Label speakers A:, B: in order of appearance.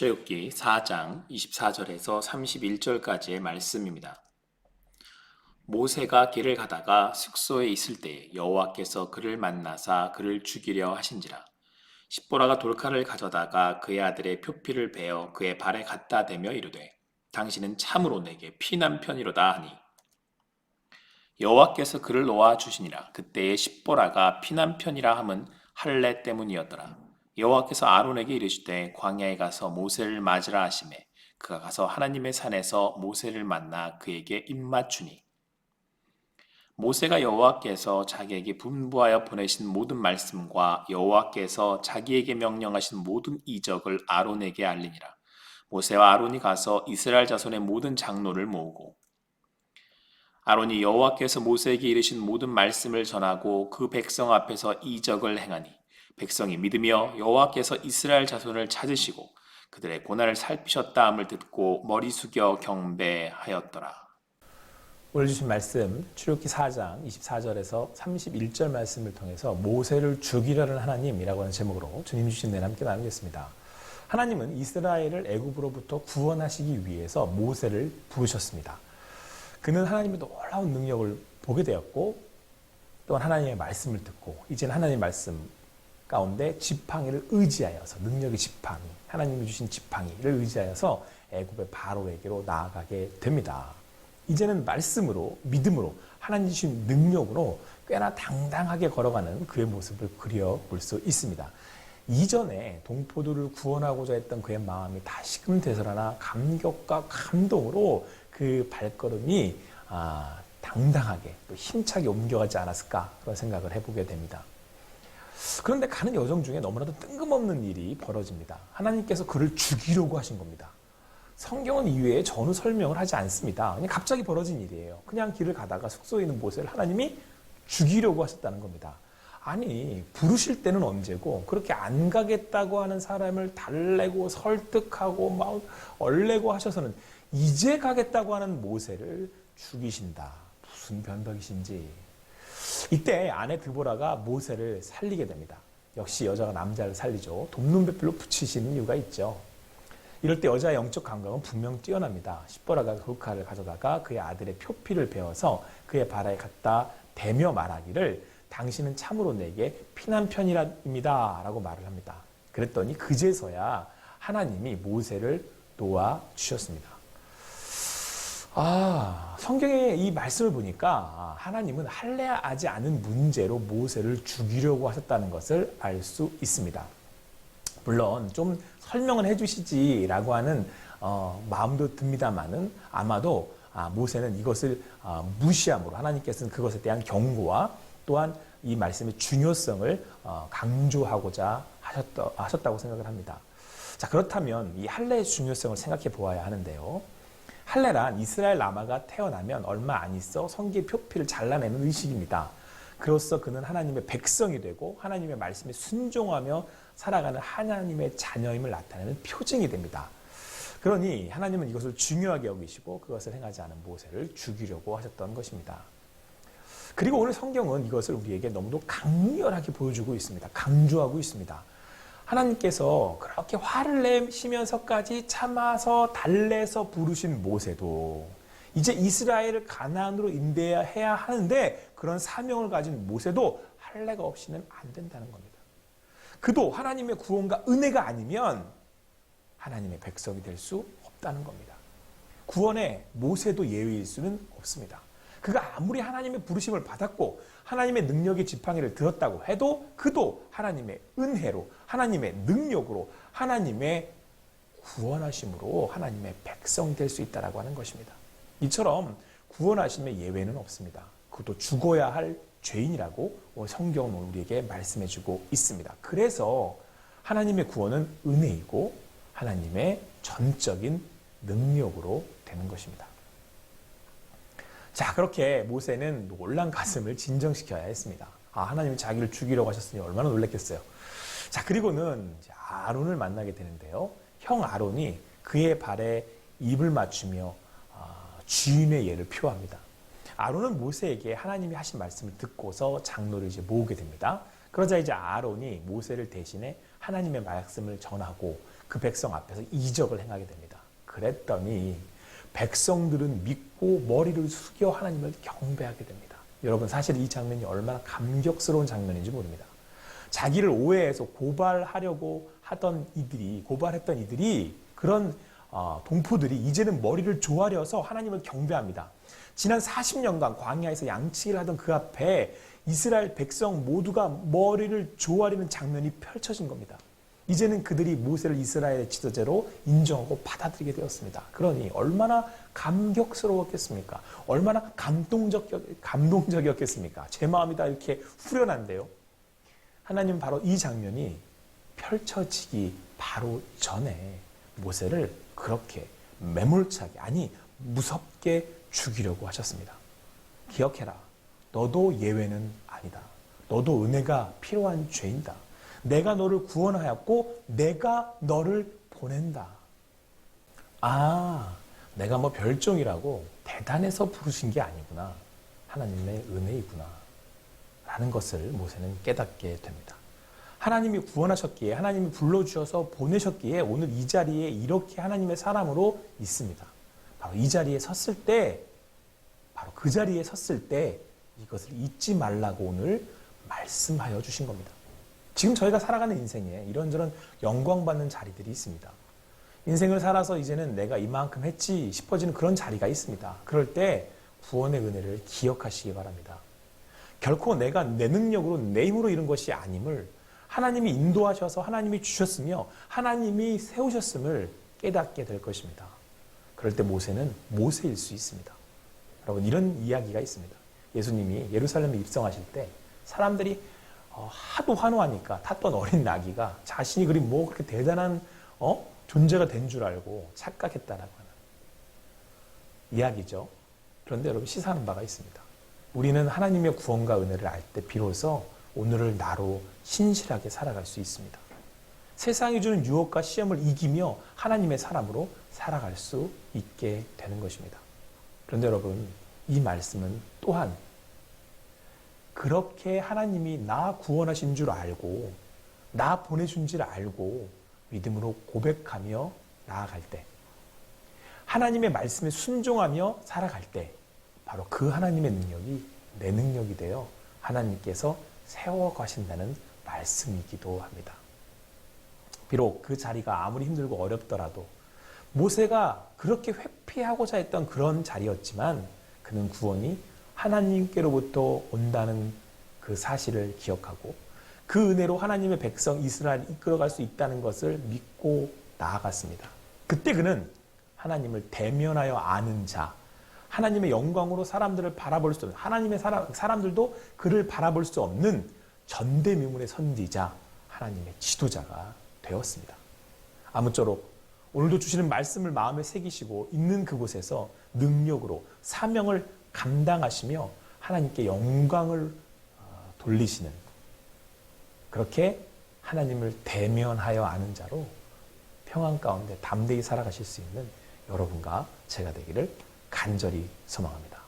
A: 출애굽기 4장 24절에서 31절까지의 말씀입니다. 모세가 길을 가다가 숙소에 있을 때 여호와께서 그를 만나사 그를 죽이려 하신지라. 십보라가 돌칼을 가져다가 그의 아들의 표피를 베어 그의 발에 갖다 대며 이르되 당신은 참으로 내게 피난편이로다 하니 여호와께서 그를 놓아 주시니라. 그때의 십보라가 피난편이라 함은 할례 때문이었더라. 여호와께서 아론에게 이르시되 광야에 가서 모세를 맞으라 하시매 그가 가서 하나님의 산에서 모세를 만나 그에게 입맞추니 모세가 여호와께서 자기에게 분부하여 보내신 모든 말씀과 여호와께서 자기에게 명령하신 모든 이적을 아론에게 알리니라. 모세와 아론이 가서 이스라엘 자손의 모든 장로를 모으고 아론이 여호와께서 모세에게 이르신 모든 말씀을 전하고 그 백성 앞에서 이적을 행하니 백성이 믿으며 여호와께서 이스라엘 자손을 찾으시고 그들의 고난을 살피셨다 함을 듣고 머리 숙여 경배하였더라.
B: 오늘 주신 말씀 출애굽기 4장 24절에서 31절 말씀을 통해서 모세를 죽이려는 하나님이라고 하는 제목으로 주님 주신 은혜를 함께 나누겠습니다. 하나님은 이스라엘을 애굽으로부터 구원하시기 위해서 모세를 부르셨습니다. 그는 하나님의 놀라운 능력을 보게 되었고 또한 하나님의 말씀을 듣고 이제는 하나님의 말씀 가운데 지팡이를 의지하여서 능력의 지팡이, 하나님이 주신 지팡이를 의지하여서 애굽의 바로에게로 나아가게 됩니다. 이제는 말씀으로, 믿음으로, 하나님 주신 능력으로 꽤나 당당하게 걸어가는 그의 모습을 그려볼 수 있습니다. 이전에 동포들을 구원하고자 했던 그의 마음이 다시금 되살아나 감격과 감동으로 그 발걸음이 당당하게 또 힘차게 옮겨가지 않았을까 그런 생각을 해보게 됩니다. 그런데 가는 여정 중에 너무나도 뜬금없는 일이 벌어집니다. 하나님께서 그를 죽이려고 하신 겁니다. 성경은 이외에 전후 설명을 하지 않습니다. 그냥 갑자기 벌어진 일이에요. 그냥 길을 가다가 숙소에 있는 모세를 하나님이 죽이려고 하셨다는 겁니다. 아니, 부르실 때는 언제고 그렇게 안 가겠다고 하는 사람을 달래고 설득하고 막 얼레고 하셔서는 이제 가겠다고 하는 모세를 죽이신다. 무슨 변덕이신지. 이때 아내 드보라가 모세를 살리게 됩니다. 역시 여자가 남자를 살리죠. 돕는 배필로 붙이시는 이유가 있죠. 이럴 때 여자의 영적 감각은 분명 뛰어납니다. 십보라가 돌칼을 가져다가 그의 아들의 표피를 베어서 그의 발에 갖다 대며 말하기를 당신은 참으로 내게 피난편이랍니다 라고 말을 합니다. 그랬더니 그제서야 하나님이 모세를 놓아주셨습니다. 성경의 이 말씀을 보니까 하나님은 할례하지 않은 문제로 모세를 죽이려고 하셨다는 것을 알 수 있습니다. 물론 좀 설명을 해주시지라고 하는 마음도 듭니다만은 아마도 모세는 이것을 무시함으로 하나님께서는 그것에 대한 경고와 또한 이 말씀의 중요성을 강조하고자 하셨다고 생각을 합니다. 자, 그렇다면 이 할례의 중요성을 생각해 보아야 하는데요. 할례란 이스라엘 라마가 태어나면 얼마 안 있어 성기의 표피를 잘라내는 의식입니다. 그로써 그는 하나님의 백성이 되고 하나님의 말씀에 순종하며 살아가는 하나님의 자녀임을 나타내는 표징이 됩니다. 그러니 하나님은 이것을 중요하게 여기시고 그것을 행하지 않은 모세를 죽이려고 하셨던 것입니다. 그리고 오늘 성경은 이것을 우리에게 너무도 강렬하게 보여주고 있습니다. 강조하고 있습니다. 하나님께서 그렇게 화를 내시면서까지 참아서 달래서 부르신 모세도 이제 이스라엘을 가나안으로 인도해야 하는데 그런 사명을 가진 모세도 할례가 없이는 안 된다는 겁니다. 그도 하나님의 구원과 은혜가 아니면 하나님의 백성이 될 수 없다는 겁니다. 구원에 모세도 예외일 수는 없습니다. 그가 아무리 하나님의 부르심을 받았고 하나님의 능력의 지팡이를 들었다고 해도 그도 하나님의 은혜로 하나님의 능력으로 하나님의 구원하심으로 하나님의 백성이 될 수 있다라고 하는 것입니다. 이처럼 구원하심의 예외는 없습니다. 그것도 죽어야 할 죄인이라고 성경은 우리에게 말씀해주고 있습니다. 그래서 하나님의 구원은 은혜이고 하나님의 전적인 능력으로 되는 것입니다. 자, 그렇게 모세는 놀란 가슴을 진정시켜야 했습니다. 하나님이 자기를 죽이려고 하셨으니 얼마나 놀랐겠어요. 자, 그리고는 아론을 만나게 되는데요. 형 아론이 그의 발에 입을 맞추며 주인의 예를 표합니다. 아론은 모세에게 하나님이 하신 말씀을 듣고서 장로를 이제 모으게 됩니다. 그러자 이제 아론이 모세를 대신해 하나님의 말씀을 전하고 그 백성 앞에서 이적을 행하게 됩니다. 그랬더니 백성들은 믿고 머리를 숙여 하나님을 경배하게 됩니다. 여러분, 사실 이 장면이 얼마나 감격스러운 장면인지 모릅니다. 자기를 오해해서 고발했던 이들이 그런 동포들이 이제는 머리를 조아려서 하나님을 경배합니다. 지난 40년간 광야에서 양치기를 하던 그 앞에 이스라엘 백성 모두가 머리를 조아리는 장면이 펼쳐진 겁니다. 이제는 그들이 모세를 이스라엘의 지도자로 인정하고 받아들이게 되었습니다. 그러니 얼마나 감격스러웠겠습니까? 얼마나 감동적이었겠습니까? 제 마음이 다 이렇게 후련한데요. 하나님은 바로 이 장면이 펼쳐지기 바로 전에 모세를 그렇게 매몰차게, 아니 무섭게 죽이려고 하셨습니다. 기억해라. 너도 예외는 아니다. 너도 은혜가 필요한 죄인다. 내가 너를 구원하였고 내가 너를 보낸다. 아, 내가 뭐 별종이라고 대단해서 부르신 게 아니구나. 하나님의 은혜이구나. 라는 것을 모세는 깨닫게 됩니다. 하나님이 구원하셨기에, 하나님이 불러주셔서 보내셨기에 오늘 이 자리에 이렇게 하나님의 사람으로 있습니다. 바로 이 자리에 섰을 때, 바로 그 자리에 섰을 때 이것을 잊지 말라고 오늘 말씀하여 주신 겁니다. 지금 저희가 살아가는 인생에 이런저런 영광받는 자리들이 있습니다. 인생을 살아서 이제는 내가 이만큼 했지 싶어지는 그런 자리가 있습니다. 그럴 때 구원의 은혜를 기억하시기 바랍니다. 결코 내가 내 능력으로 내 힘으로 이룬 것이 아님을 하나님이 인도하셔서 하나님이 주셨으며 하나님이 세우셨음을 깨닫게 될 것입니다. 그럴 때 모세는 모세일 수 있습니다. 여러분, 이런 이야기가 있습니다. 예수님이 예루살렘에 입성하실 때 사람들이 하도 환호하니까 탔던 어린 나귀가 자신이 그리 뭐 그렇게 대단한 존재가 된 줄 알고 착각했다라고 하는 이야기죠. 그런데 여러분, 시사하는 바가 있습니다. 우리는 하나님의 구원과 은혜를 알 때 비로소 오늘을 나로 신실하게 살아갈 수 있습니다. 세상이 주는 유혹과 시험을 이기며 하나님의 사람으로 살아갈 수 있게 되는 것입니다. 그런데 여러분, 이 말씀은 또한 그렇게 하나님이 나 구원하신 줄 알고 나 보내준 줄 알고 믿음으로 고백하며 나아갈 때, 하나님의 말씀에 순종하며 살아갈 때 바로 그 하나님의 능력이 내 능력이 되어 하나님께서 세워가신다는 말씀이기도 합니다. 비록 그 자리가 아무리 힘들고 어렵더라도 모세가 그렇게 회피하고자 했던 그런 자리였지만 그는 구원이 하나님께로부터 온다는 그 사실을 기억하고 그 은혜로 하나님의 백성 이스라엘을 이끌어갈 수 있다는 것을 믿고 나아갔습니다. 그때 그는 하나님을 대면하여 아는 자, 하나님의 영광으로 사람들을 바라볼 수 없는, 하나님의 사람들도 그를 바라볼 수 없는 전대미문의 선지자, 하나님의 지도자가 되었습니다. 아무쪼록 오늘도 주시는 말씀을 마음에 새기시고 있는 그곳에서 능력으로 사명을 감당하시며 하나님께 영광을 돌리시는, 그렇게 하나님을 대면하여 아는 자로 평안 가운데 담대히 살아가실 수 있는 여러분과 제가 되기를 간절히 소망합니다.